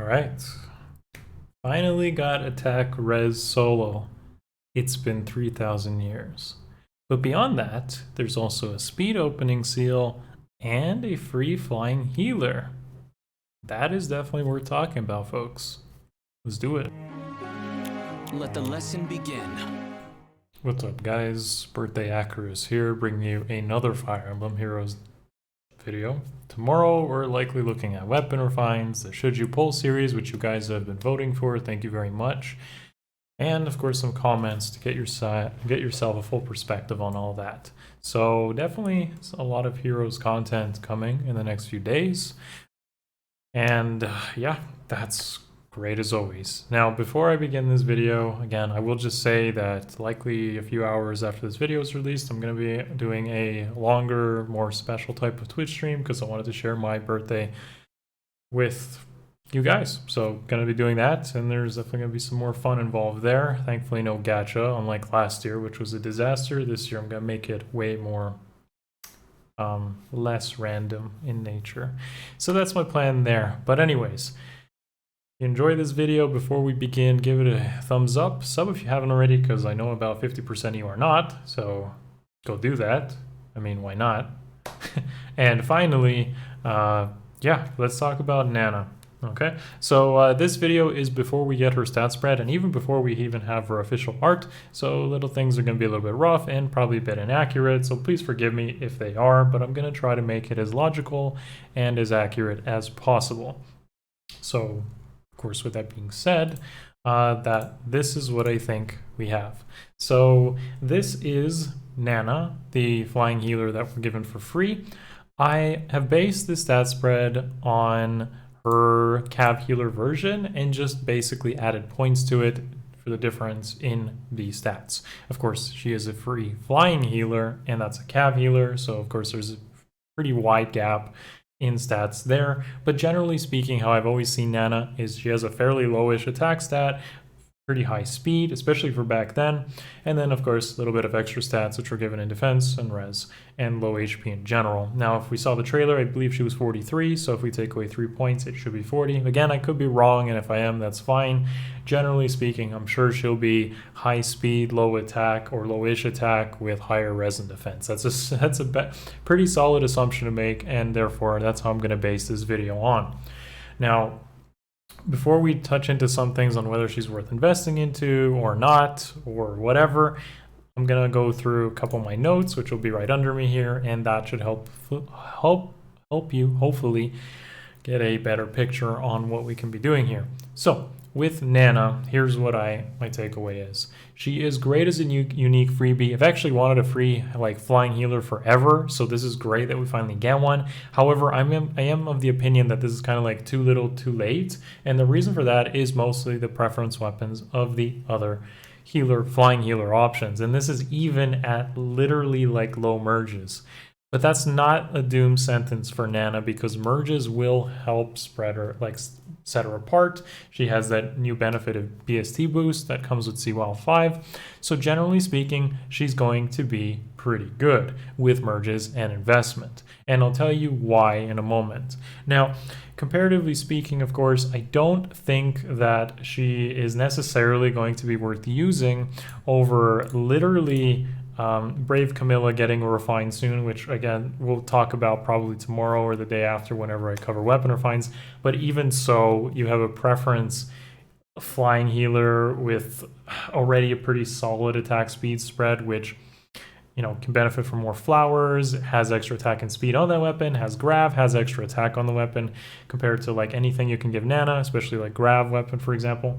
Alright. Finally got attack res solo. It's been 3,000 years. But beyond that, there's also a speed opening seal and a free flying healer. That is definitely worth talking about, folks. Let's do it. Let the lesson begin. What's up, guys? Birthday Akariss here, bringing you another Fire Emblem Heroes video. Tomorrow, we're likely looking at weapon refines, the Should You Pull series, which you guys have been voting for. Thank you very much. And of course, some comments to get yourself a full perspective on all that. So definitely a lot of Heroes content coming in the next few days. And yeah, that's great as always. Now, before I begin this video, again, I will just say that likely a few hours after this video is released, I'm going to be doing a longer, more special type of Twitch stream because I wanted to share my birthday with you guys. So going to be doing that, and there's definitely going to be some more fun involved there. Thankfully, no gacha, unlike last year, which was a disaster. This year, I'm going to make it way more less random in nature. So that's my plan there. But anyways, if you enjoy this video, before we begin, give it a thumbs up. Sub if you haven't already, because I know about 50% of you are not. So go do that. I mean, why not? And finally, yeah, let's talk about Nanna. Okay, so this video is before we get her stat spread and even before we even have her official art, so little things are going to be a little bit rough and probably a bit inaccurate, so please forgive me if they are, but I'm going to try to make it as logical and as accurate as possible. So, of course, with that being said, that this is what I think we have. So this is Nanna, the flying healer that we're given for free. I have based the stat spread on her cav healer version and just basically added points to it for the difference in the stats. Of course, she is a free flying healer and that's a cav healer, so of course there's a pretty wide gap in stats there, but generally speaking, how I've always seen Nanna is she has a fairly lowish attack stat, pretty high speed, especially for back then, and then of course a little bit of extra stats which were given in defense and res and low HP in general. Now if we saw the trailer, I believe she was 43, so if we take away 3 points it should be 40. Again, I could be wrong, and if I am, that's fine. Generally speaking, I'm sure she'll be high speed, low attack, or lowish attack with higher res and defense. That's a pretty solid assumption to make, and therefore that's how I'm going to base this video on. Now, before we touch into some things on whether she's worth investing into or not or whatever, I'm gonna go through a couple of my notes, which will be right under me here, and that should help you hopefully get a better picture on what we can be doing here. So with Nanna, here's what my takeaway is. She is great as a unique freebie. I've actually wanted a free flying healer forever, so this is great that we finally get one. However, I am of the opinion that this is kind of like too little too late, and the reason for that is mostly the preference weapons of the other flying healer options, and this is even at literally low merges. But that's not a doom sentence for Nanna because merges will help spread her, set her apart. She has that new benefit of BST boost that comes with CWAL 5. So generally speaking, she's going to be pretty good with merges and investment. And I'll tell you why in a moment. Now, comparatively speaking, of course, I don't think that she is necessarily going to be worth using over literally Brave Camilla getting a refine soon, which again we'll talk about probably tomorrow or the day after whenever I cover weapon refines. But even so, you have a preference flying healer with already a pretty solid attack speed spread, which can benefit from more flowers, has extra attack and speed on that weapon, has grav, has extra attack on the weapon compared to anything you can give Nanna, especially grav weapon, for example.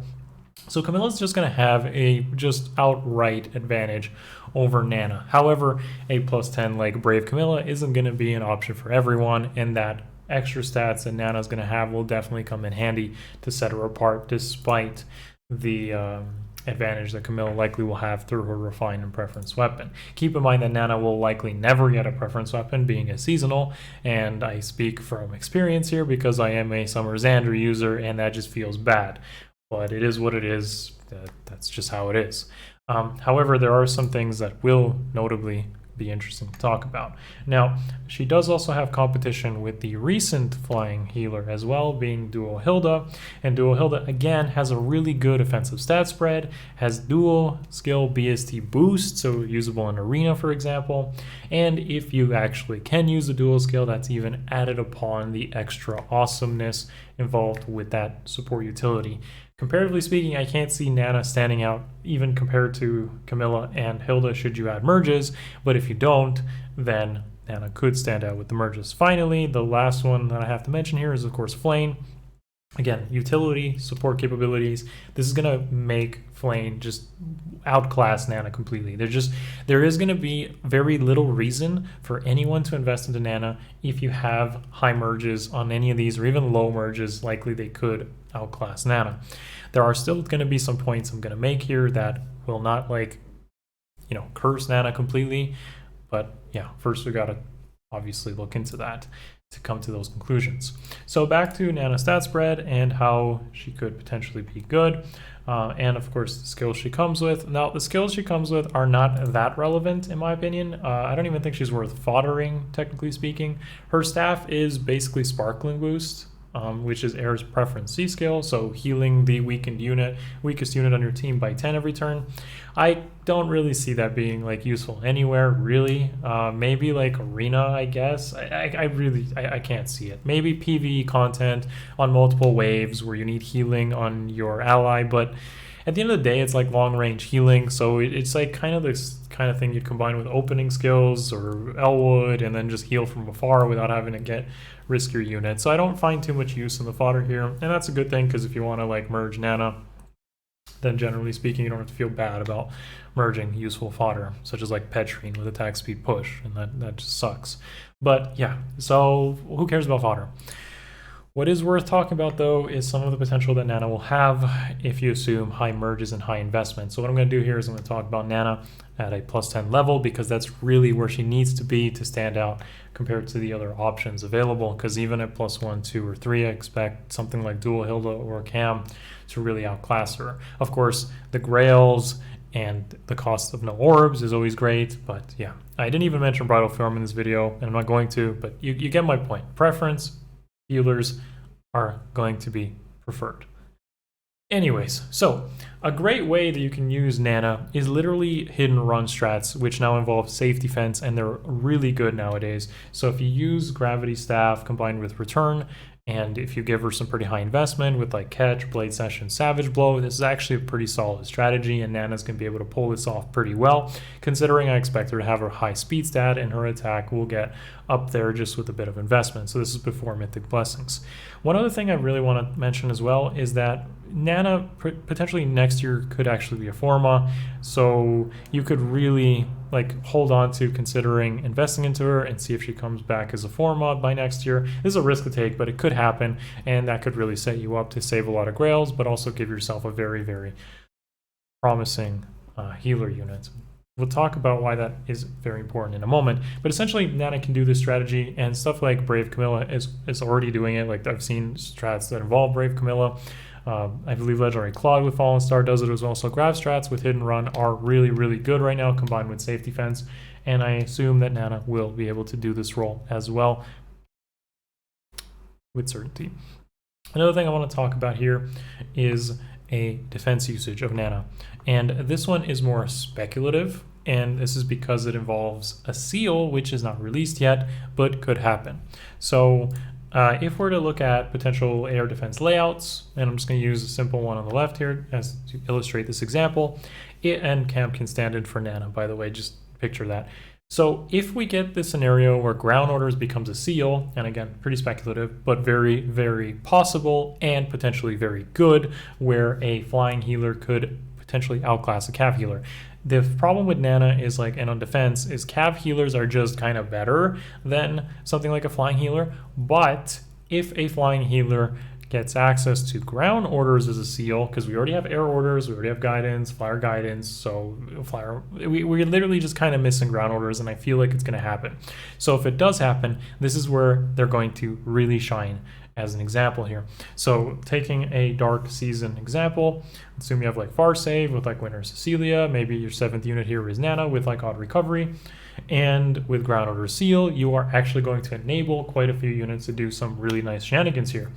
So Camilla's just going to have a just outright advantage over Nanna. However, a +10 like Brave Camilla isn't going to be an option for everyone, and that extra stats that Nanna's going to have will definitely come in handy to set her apart, despite the advantage that Camilla likely will have through her refined and preference weapon. Keep in mind that Nanna will likely never get a preference weapon, being a seasonal, and I speak from experience here because I am a Summer Xander user, and that just feels bad. But it is what it is. That's just how it is. However, there are some things that will notably be interesting to talk about. Now, she does also have competition with the recent flying healer as well, being Dual Hilda. And Dual Hilda, again, has a really good offensive stat spread, has dual skill BST boost, so usable in Arena, for example. And if you actually can use the dual skill, that's even added upon the extra awesomeness involved with that support utility. Comparatively speaking, I can't see Nanna standing out even compared to Camilla and Hilda should you add merges, but if you don't, then Nanna could stand out with the merges. Finally, the last one that I have to mention here is, of course, Flame. Again, utility, support capabilities. This is going to make Flame just outclass Nanna completely. There is going to be very little reason for anyone to invest into Nanna if you have high merges on any of these, or even low merges. Likely they could outclass Nanna. There are still going to be some points I'm going to make here that will not, like, you know, curse Nanna completely, but yeah, first we got to obviously look into that to come to those conclusions. So back to Nanna's stat spread and how she could potentially be good. And of course, the skills she comes with. Now, the skills she comes with are not that relevant, in my opinion. I don't even think she's worth foddering, technically speaking. Her staff is basically Sparkling Boost, which is Air's preference C skill, so healing the weakest unit on your team by 10 every turn. I don't really see that being like useful anywhere, really. Maybe like Arena, I guess. I can't see it. Maybe PvE content on multiple waves where you need healing on your ally, but at the end of the day, it's like long range healing, so it's like kind of this kind of thing you'd combine with opening skills or Elwood and then just heal from afar without having to get riskier units. So I don't find too much use in the fodder here, and that's a good thing, because if you want to like merge Nanna, then generally speaking, you don't have to feel bad about merging useful fodder, such as like Petrine with attack speed push, and that just sucks. But yeah, so who cares about fodder? What is worth talking about, though, is some of the potential that Nanna will have if you assume high merges and high investment. So what I'm going to do here is I'm going to talk about Nanna at a plus 10 level, because that's really where she needs to be to stand out compared to the other options available, because even at plus 1, 2, or 3, I expect something like Dual Hilda or Cam to really outclass her. Of course, the Grails and the cost of no orbs is always great, but yeah. I didn't even mention Bridal Form in this video, and I'm not going to, but you get my point. Preference, healers are going to be preferred. Anyways, so a great way that you can use Nanna is literally hidden run strats, which now involve safe defense, and they're really good nowadays. So if you use Gravity Staff combined with Return, and if you give her some pretty high investment with like Catch, Blade Session, Savage Blow, this is actually a pretty solid strategy, and Nanna's going to be able to pull this off pretty well, considering I expect her to have her high speed stat, and her attack will get up there just with a bit of investment. So this is before Mythic Blessings. One other thing I really want to mention as well is that Nanna potentially next year could actually be a Forma, so you could really like hold on to considering investing into her and see if she comes back as a Forma by next year. This is a risk to take, but it could happen, and that could really set you up to save a lot of grails, but also give yourself a very, very promising healer unit. We'll talk about why that is very important in a moment, but essentially Nanna can do this strategy, and stuff like Brave Camilla is already doing it. Like, I've seen strats that involve Brave Camilla. I believe Legendary Claude with Fallen Star does it as well. So Grav strats with Hidden Run are really, really good right now, combined with Safe Defense, and I assume that Nanna will be able to do this role as well with certainty. Another thing I want to talk about here is a defense usage of Nanna, and this one is more speculative, and this is because it involves a seal, which is not released yet, but could happen. So if we're to look at potential air defense layouts, and I'm just going to use a simple one on the left here as to illustrate this example, and Camp can stand in for Nanna, by the way, just picture that. So if we get this scenario where ground orders becomes a seal, and again, pretty speculative, but very, very possible and potentially very good, where a flying healer could potentially outclass a cav healer. The problem with Nanna is, like, and on defense, is cav healers are just kind of better than something like a flying healer, but if a flying healer gets access to ground orders as a seal, because we already have air orders, we already have guidance, flyer guidance, so flyer, we're literally just kind of missing ground orders, and I feel like it's going to happen. So if it does happen, this is where they're going to really shine as an example here. So taking a Dark Season example, assume you have like Far Save with like Winter Cecilia, maybe your 7th unit here is Nanna with like Odd Recovery, And with Ground Order Seal, you are actually going to enable quite a few units to do some really nice shenanigans here.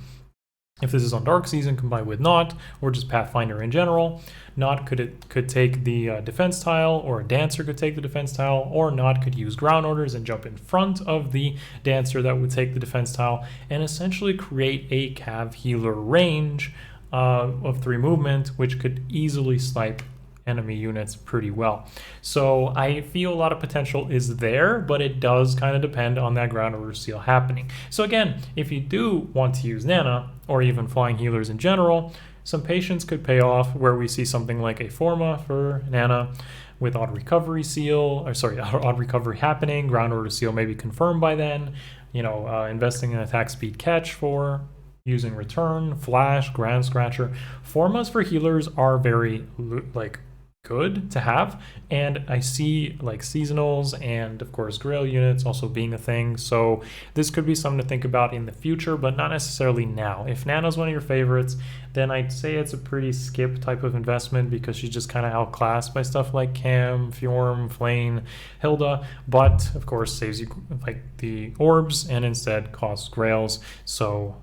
If this is on Dark Season combined with Not, or just Pathfinder in general, Not could take the defense tile, or a Dancer could take the defense tile, or Not could use Ground Orders and jump in front of the Dancer that would take the defense tile, and essentially create a Cav Healer range of 3 movement, which could easily snipe enemy units pretty well. So I feel a lot of potential is there, but it does kind of depend on that Ground Order Seal happening. So again, if you do want to use Nanna, or even Flying Healers in general, some patience could pay off where we see something like a Forma for Nanna with Odd Recovery Seal, or sorry, Odd Recovery happening, Ground Order Seal maybe confirmed by then, you know, investing in attack speed catch for using Return, Flash, Grand Scratcher. Formas for healers are very, like, good to have, and I see like seasonals and of course Grail units also being a thing, so this could be something to think about in the future, but not necessarily now. If Nanna's one of your favorites, then I'd say it's a pretty skip type of investment because she's just kind of outclassed by stuff like Cam, Fjorm, Flane, Hilda, but of course saves you like the orbs and instead costs Grails, so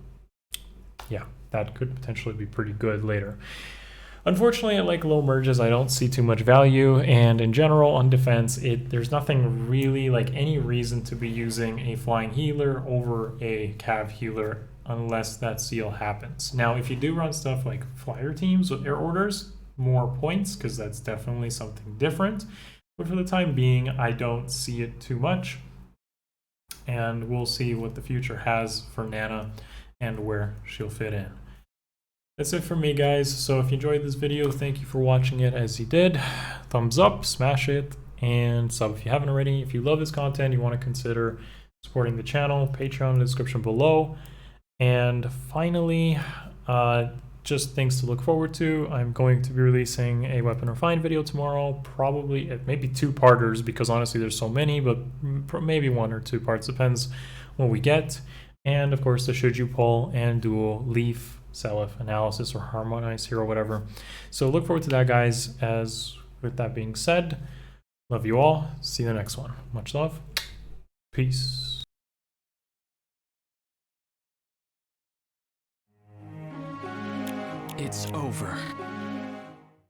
yeah, that could potentially be pretty good later. Unfortunately, at like low merges, I don't see too much value, and in general on defense, there's nothing really like any reason to be using a Flying Healer over a Cav Healer unless that seal happens. Now, if you do run stuff like flyer teams with air orders, more points, because that's definitely something different. But for the time being, I don't see it too much, and we'll see what the future has for Nanna and where she'll fit in. That's it for me, guys. So if you enjoyed this video, thank you for watching it as you did. Thumbs up, smash it, and sub if you haven't already. If you love this content, you want to consider supporting the channel, Patreon in the description below. And finally, just things to look forward to. I'm going to be releasing a Weapon Refined video tomorrow, probably maybe 2-parters, because honestly there's so many, but maybe 1 or 2 parts, depends what we get. And of course the Should You Pull and Dual Leaf Self analysis or Harmonize here or whatever. So look forward to that, guys. As with that being said, love you all. See you in the next one. Much love. Peace. It's over.